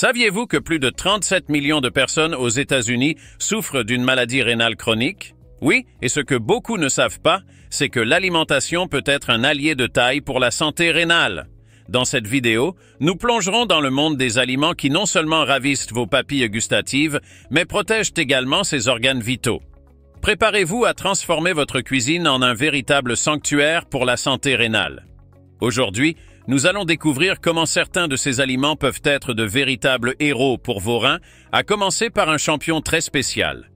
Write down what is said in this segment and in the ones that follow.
Saviez-vous que plus de 37 millions de personnes aux États-Unis souffrent d'une maladie rénale chronique? Oui, et ce que beaucoup ne savent pas, c'est que l'alimentation peut être un allié de taille pour la santé rénale. Dans cette vidéo, nous plongerons dans le monde des aliments qui non seulement ravissent vos papilles gustatives, mais protègent également ces organes vitaux. Préparez-vous à transformer votre cuisine en un véritable sanctuaire pour la santé rénale. Aujourd'hui, nous allons découvrir comment certains de ces aliments peuvent être de véritables héros pour vos reins, à commencer par un champion très spécial.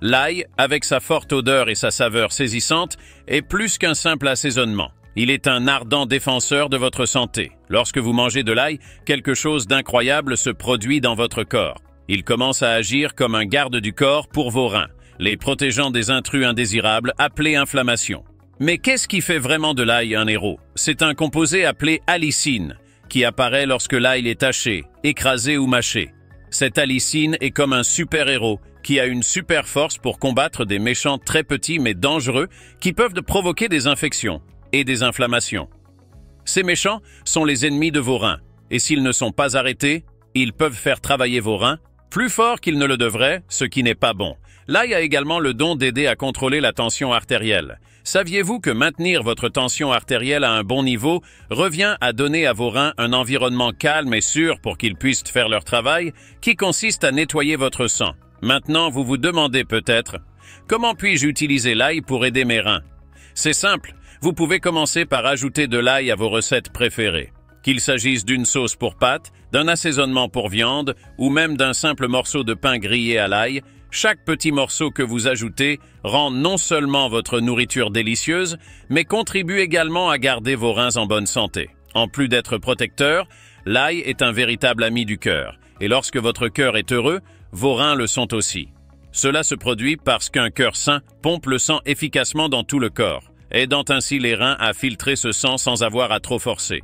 L'ail, avec sa forte odeur et sa saveur saisissante, est plus qu'un simple assaisonnement. Il est un ardent défenseur de votre santé. Lorsque vous mangez de l'ail, quelque chose d'incroyable se produit dans votre corps. Il commence à agir comme un garde du corps pour vos reins, les protégeant des intrus indésirables appelés inflammation. Mais qu'est-ce qui fait vraiment de l'ail un héros? C'est un composé appelé allicine, qui apparaît lorsque l'ail est haché, écrasé ou mâché. Cette allicine est comme un super-héros qui a une super force pour combattre des méchants très petits mais dangereux qui peuvent provoquer des infections et des inflammations. Ces méchants sont les ennemis de vos reins, et s'ils ne sont pas arrêtés, ils peuvent faire travailler vos reins plus fort qu'ils ne le devraient, ce qui n'est pas bon. L'ail a également le don d'aider à contrôler la tension artérielle. Saviez-vous que maintenir votre tension artérielle à un bon niveau revient à donner à vos reins un environnement calme et sûr pour qu'ils puissent faire leur travail, qui consiste à nettoyer votre sang? Maintenant, vous vous demandez peut-être, comment puis-je utiliser l'ail pour aider mes reins? C'est simple, vous pouvez commencer par ajouter de l'ail à vos recettes préférées. Qu'il s'agisse d'une sauce pour pâtes, d'un assaisonnement pour viande ou même d'un simple morceau de pain grillé à l'ail, chaque petit morceau que vous ajoutez rend non seulement votre nourriture délicieuse, mais contribue également à garder vos reins en bonne santé. En plus d'être protecteur, l'ail est un véritable ami du cœur, et lorsque votre cœur est heureux, vos reins le sont aussi. Cela se produit parce qu'un cœur sain pompe le sang efficacement dans tout le corps, aidant ainsi les reins à filtrer ce sang sans avoir à trop forcer.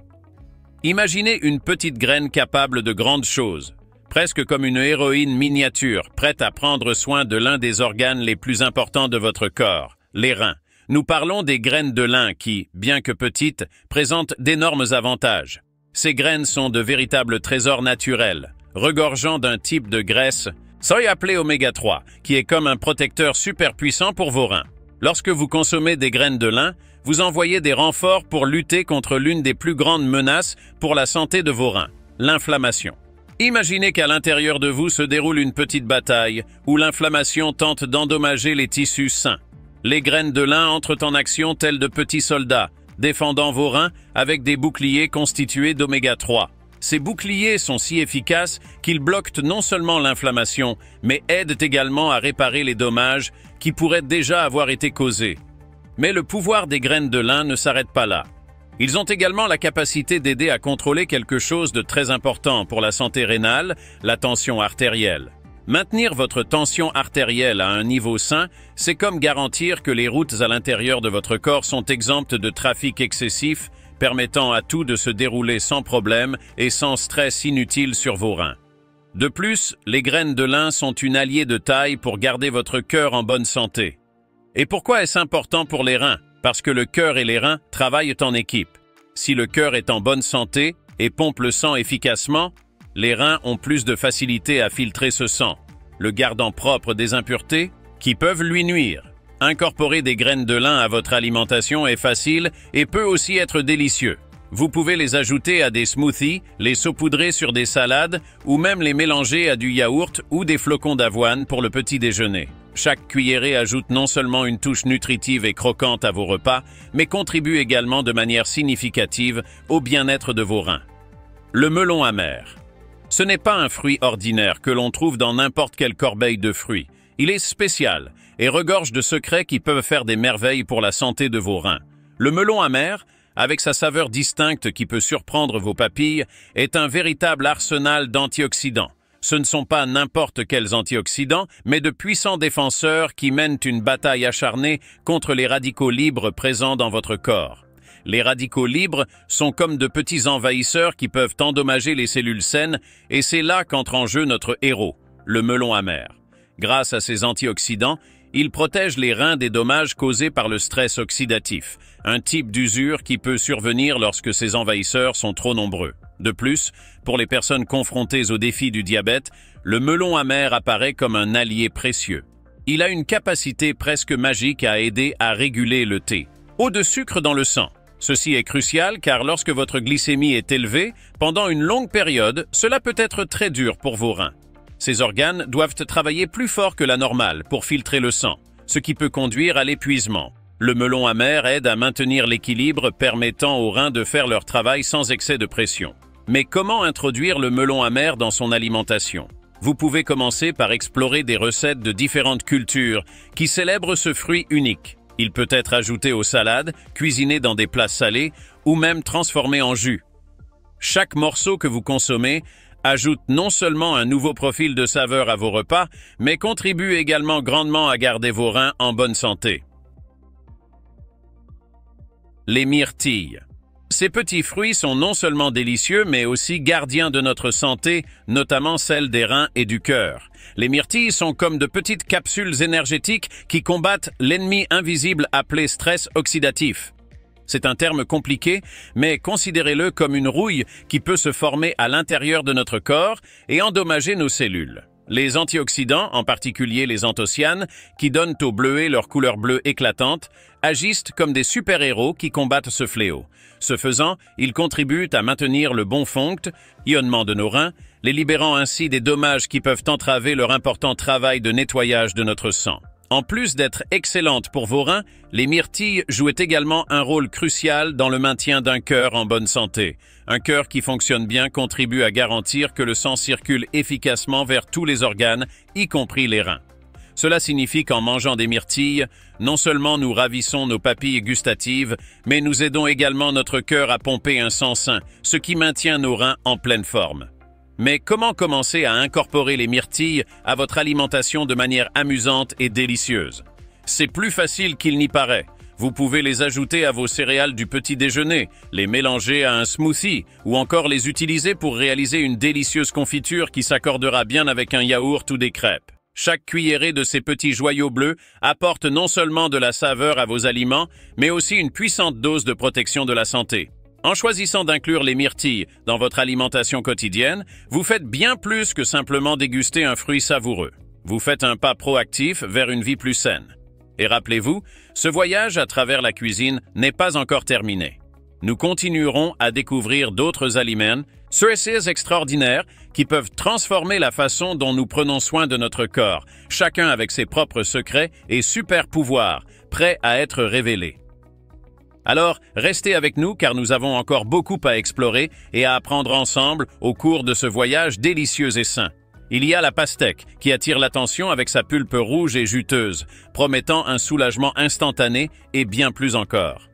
Imaginez une petite graine capable de grandes choses, presque comme une héroïne miniature, prête à prendre soin de l'un des organes les plus importants de votre corps, les reins. Nous parlons des graines de lin qui, bien que petites, présentent d'énormes avantages. Ces graines sont de véritables trésors naturels, regorgeant d'un type de graisse, soy appelé oméga 3, qui est comme un protecteur super puissant pour vos reins. Lorsque vous consommez des graines de lin, vous envoyez des renforts pour lutter contre l'une des plus grandes menaces pour la santé de vos reins, l'inflammation. Imaginez qu'à l'intérieur de vous se déroule une petite bataille où l'inflammation tente d'endommager les tissus sains. Les graines de lin entrent en action tels de petits soldats, défendant vos reins avec des boucliers constitués d'oméga 3. Ces boucliers sont si efficaces qu'ils bloquent non seulement l'inflammation, mais aident également à réparer les dommages qui pourraient déjà avoir été causés. Mais le pouvoir des graines de lin ne s'arrête pas là. Ils ont également la capacité d'aider à contrôler quelque chose de très important pour la santé rénale, la tension artérielle. Maintenir votre tension artérielle à un niveau sain, c'est comme garantir que les routes à l'intérieur de votre corps sont exemptes de trafic excessif, permettant à tout de se dérouler sans problème et sans stress inutile sur vos reins. De plus, les graines de lin sont une alliée de taille pour garder votre cœur en bonne santé. Et pourquoi est-ce important pour les reins? Parce que le cœur et les reins travaillent en équipe. Si le cœur est en bonne santé et pompe le sang efficacement, les reins ont plus de facilité à filtrer ce sang, le gardant propre des impuretés qui peuvent lui nuire. Incorporer des graines de lin à votre alimentation est facile et peut aussi être délicieux. Vous pouvez les ajouter à des smoothies, les saupoudrer sur des salades ou même les mélanger à du yaourt ou des flocons d'avoine pour le petit déjeuner. Chaque cuillerée ajoute non seulement une touche nutritive et croquante à vos repas, mais contribue également de manière significative au bien-être de vos reins. Le melon amer. Ce n'est pas un fruit ordinaire que l'on trouve dans n'importe quelle corbeille de fruits. Il est spécial et regorge de secrets qui peuvent faire des merveilles pour la santé de vos reins. Le melon amer, avec sa saveur distincte qui peut surprendre vos papilles, est un véritable arsenal d'antioxydants. Ce ne sont pas n'importe quels antioxydants, mais de puissants défenseurs qui mènent une bataille acharnée contre les radicaux libres présents dans votre corps. Les radicaux libres sont comme de petits envahisseurs qui peuvent endommager les cellules saines, et c'est là qu'entre en jeu notre héros, le melon amer. Grâce à ces antioxydants, il protège les reins des dommages causés par le stress oxydatif, un type d'usure qui peut survenir lorsque ces envahisseurs sont trop nombreux. De plus, pour les personnes confrontées au défi du diabète, le melon amer apparaît comme un allié précieux. Il a une capacité presque magique à aider à réguler le taux de sucre dans le sang. Ceci est crucial car lorsque votre glycémie est élevée, pendant une longue période, cela peut être très dur pour vos reins. Ces organes doivent travailler plus fort que la normale pour filtrer le sang, ce qui peut conduire à l'épuisement. Le melon amer aide à maintenir l'équilibre permettant aux reins de faire leur travail sans excès de pression. Mais comment introduire le melon amer dans son alimentation? Vous pouvez commencer par explorer des recettes de différentes cultures qui célèbrent ce fruit unique. Il peut être ajouté aux salades, cuisiné dans des plats salés ou même transformé en jus. Chaque morceau que vous consommez ajoute non seulement un nouveau profil de saveur à vos repas, mais contribue également grandement à garder vos reins en bonne santé. Les myrtilles. Ces petits fruits sont non seulement délicieux, mais aussi gardiens de notre santé, notamment celle des reins et du cœur. Les myrtilles sont comme de petites capsules énergétiques qui combattent l'ennemi invisible appelé stress oxydatif. C'est un terme compliqué, mais considérez-le comme une rouille qui peut se former à l'intérieur de notre corps et endommager nos cellules. Les antioxydants, en particulier les anthocyanes, qui donnent aux bleuets leur couleur bleue éclatante, agissent comme des super-héros qui combattent ce fléau. Ce faisant, ils contribuent à maintenir le bon fonctionnement de nos reins, les libérant ainsi des dommages qui peuvent entraver leur important travail de nettoyage de notre sang. En plus d'être excellentes pour vos reins, les myrtilles jouent également un rôle crucial dans le maintien d'un cœur en bonne santé. Un cœur qui fonctionne bien contribue à garantir que le sang circule efficacement vers tous les organes, y compris les reins. Cela signifie qu'en mangeant des myrtilles, non seulement nous ravissons nos papilles gustatives, mais nous aidons également notre cœur à pomper un sang sain, ce qui maintient nos reins en pleine forme. Mais comment commencer à incorporer les myrtilles à votre alimentation de manière amusante et délicieuse? C'est plus facile qu'il n'y paraît. Vous pouvez les ajouter à vos céréales du petit déjeuner, les mélanger à un smoothie ou encore les utiliser pour réaliser une délicieuse confiture qui s'accordera bien avec un yaourt ou des crêpes. Chaque cuillerée de ces petits joyaux bleus apporte non seulement de la saveur à vos aliments, mais aussi une puissante dose de protection de la santé. En choisissant d'inclure les myrtilles dans votre alimentation quotidienne, vous faites bien plus que simplement déguster un fruit savoureux. Vous faites un pas proactif vers une vie plus saine. Et rappelez-vous, ce voyage à travers la cuisine n'est pas encore terminé. Nous continuerons à découvrir d'autres aliments, sources extraordinaires, qui peuvent transformer la façon dont nous prenons soin de notre corps, chacun avec ses propres secrets et super pouvoirs, prêts à être révélés. Alors, restez avec nous car nous avons encore beaucoup à explorer et à apprendre ensemble au cours de ce voyage délicieux et sain. Il y a la pastèque qui attire l'attention avec sa pulpe rouge et juteuse, promettant un soulagement instantané et bien plus encore.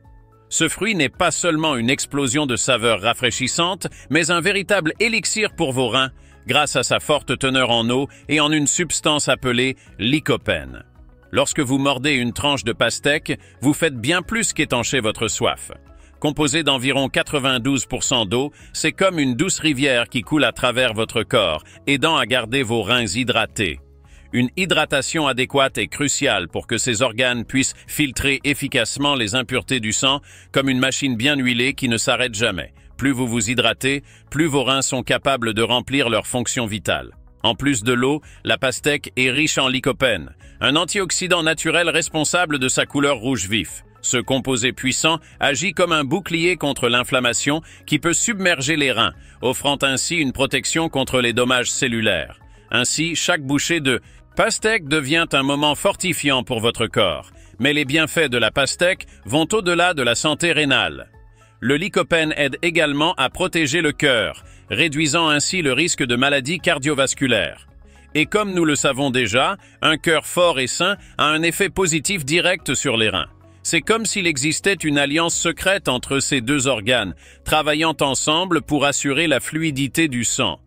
Ce fruit n'est pas seulement une explosion de saveurs rafraîchissantes, mais un véritable élixir pour vos reins, grâce à sa forte teneur en eau et en une substance appelée lycopène. Lorsque vous mordez une tranche de pastèque, vous faites bien plus qu'étancher votre soif. Composé d'environ 92% d'eau, c'est comme une douce rivière qui coule à travers votre corps, aidant à garder vos reins hydratés. Une hydratation adéquate est cruciale pour que ces organes puissent filtrer efficacement les impuretés du sang, comme une machine bien huilée qui ne s'arrête jamais. Plus vous vous hydratez, plus vos reins sont capables de remplir leurs fonctions vitales. En plus de l'eau, la pastèque est riche en lycopène, un antioxydant naturel responsable de sa couleur rouge vif. Ce composé puissant agit comme un bouclier contre l'inflammation qui peut submerger les reins, offrant ainsi une protection contre les dommages cellulaires. Ainsi, chaque bouchée de pastèque devient un moment fortifiant pour votre corps. Mais les bienfaits de la pastèque vont au-delà de la santé rénale. Le lycopène aide également à protéger le cœur, réduisant ainsi le risque de maladies cardiovasculaires. Et comme nous le savons déjà, un cœur fort et sain a un effet positif direct sur les reins. C'est comme s'il existait une alliance secrète entre ces deux organes, travaillant ensemble pour assurer la fluidité du sang.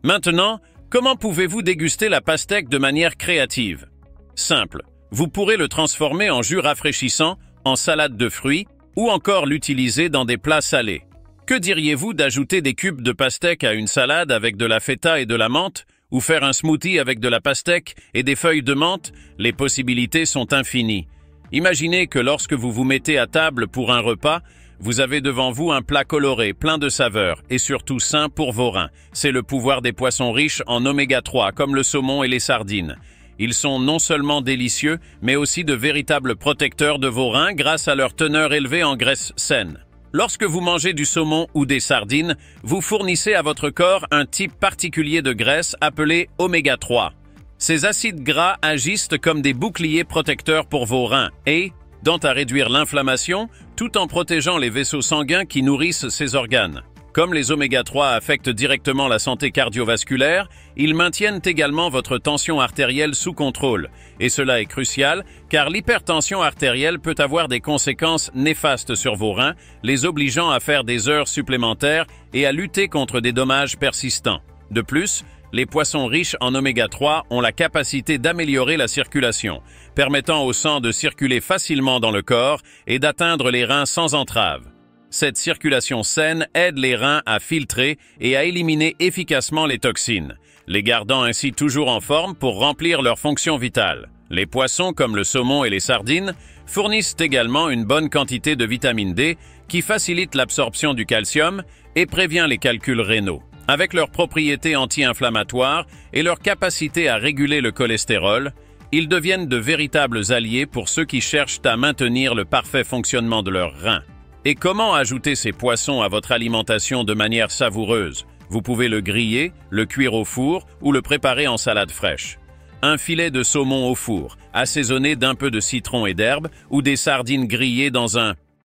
Maintenant, comment pouvez-vous déguster la pastèque de manière créative? Simple, vous pourrez le transformer en jus rafraîchissant, en salade de fruits, ou encore l'utiliser dans des plats salés. Que diriez-vous d'ajouter des cubes de pastèque à une salade avec de la feta et de la menthe, ou faire un smoothie avec de la pastèque et des feuilles de menthe? Les possibilités sont infinies. Imaginez que lorsque vous vous mettez à table pour un repas, Vous avez devant vous un plat coloré, plein de saveurs et surtout sain pour vos reins. C'est le pouvoir des poissons riches en oméga 3, comme le saumon et les sardines. Ils sont non seulement délicieux, mais aussi de véritables protecteurs de vos reins grâce à leur teneur élevée en graisses saines. Lorsque vous mangez du saumon ou des sardines, vous fournissez à votre corps un type particulier de graisse appelé oméga 3. Ces acides gras agissent comme des boucliers protecteurs pour vos reins et tendent à réduire l'inflammation tout en protégeant les vaisseaux sanguins qui nourrissent ces organes. Comme les oméga 3 affectent directement la santé cardiovasculaire, ils maintiennent également votre tension artérielle sous contrôle. Et cela est crucial car l'hypertension artérielle peut avoir des conséquences néfastes sur vos reins, les obligeant à faire des heures supplémentaires et à lutter contre des dommages persistants. De plus, les poissons riches en oméga 3 ont la capacité d'améliorer la circulation, permettant au sang de circuler facilement dans le corps et d'atteindre les reins sans entrave. Cette circulation saine aide les reins à filtrer et à éliminer efficacement les toxines, les gardant ainsi toujours en forme pour remplir leurs fonctions vitales. Les poissons comme le saumon et les sardines fournissent également une bonne quantité de vitamine D qui facilite l'absorption du calcium et prévient les calculs rénaux. Avec leurs propriétés anti-inflammatoires et leur capacité à réguler le cholestérol, ils deviennent de véritables alliés pour ceux qui cherchent à maintenir le parfait fonctionnement de leurs reins. Et comment ajouter ces poissons à votre alimentation de manière savoureuse? Vous pouvez le griller, le cuire au four ou le préparer en salade fraîche. Un filet de saumon au four, assaisonné d'un peu de citron et d'herbe, ou des sardines grillées dans un